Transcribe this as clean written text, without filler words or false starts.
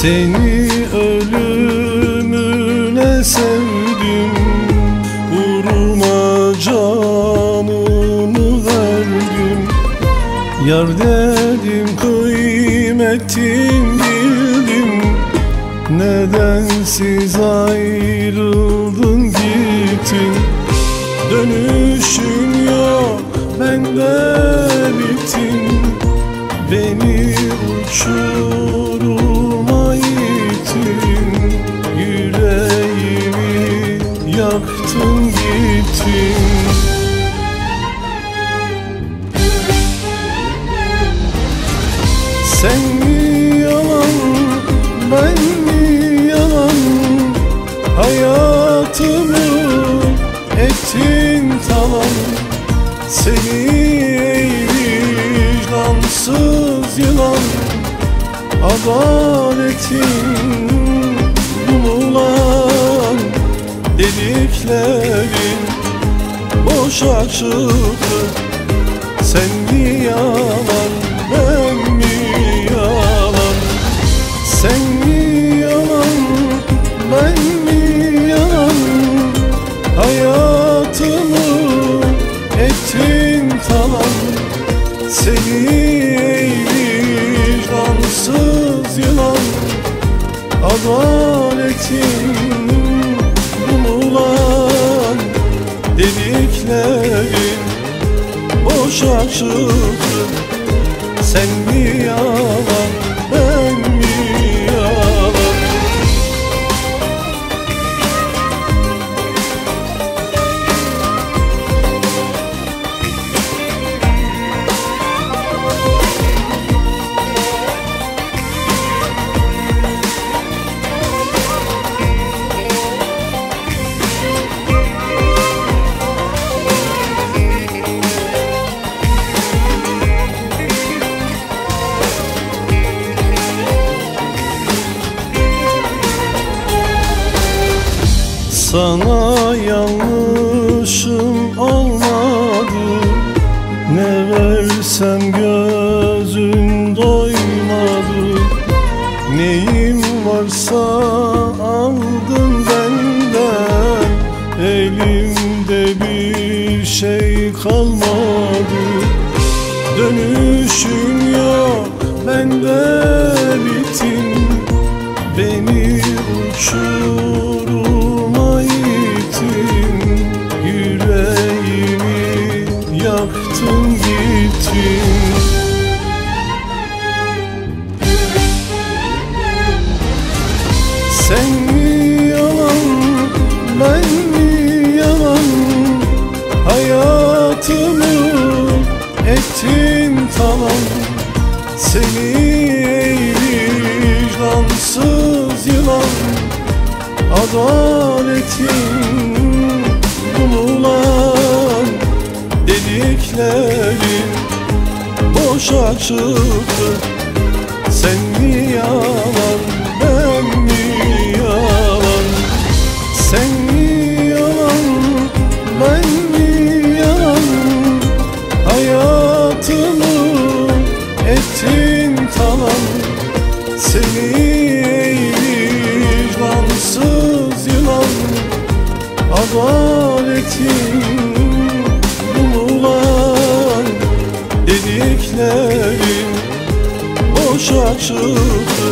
Seni ölümüne sevdim, uğruna canımı verdim. Yar dedim, kıymetim bildim, nedensiz ayrıldın gittin. Dönüşün yok, ben de bittim. Beni uçuruma ittin, yüreğimi yaktın gittin. Sen mi yalan, ben mi yalan, hayatımı ettin talan. Seni ey vicdansız yılan, adaletin bulunan dediklerin boşa çıktı. Sen mi yalan, ben mi yalan? Sen mi yalan, ben mi yalan, hayatımı ettin talan. Seni ey vicdansız yılan, adaletin bulunan dediklerin boşa çıktı. Sen mi yalan, ben mi yalan? Sana yanlışım olmadı, ne versem gözün doymadı. Neyim varsa aldın benden, elimde bir şey kalmadı. Dönüşün yok, ben de bittim. Beni uçuruma ittin, yüreğimi yaktın gittin. Sen mi yalan, ben mi yalan, hayatımı ettin talan. Seni ey vicdansız yılan, adaletin bulunan dediklerin boşa çıktı. Sen mi yalan, ben mi yalan? Sen mi yalan, ben mi yalan, hayatımı ettin talan. Seni ey vicdansız yılan, adaletin bulunan dediklerin boşa çıktı.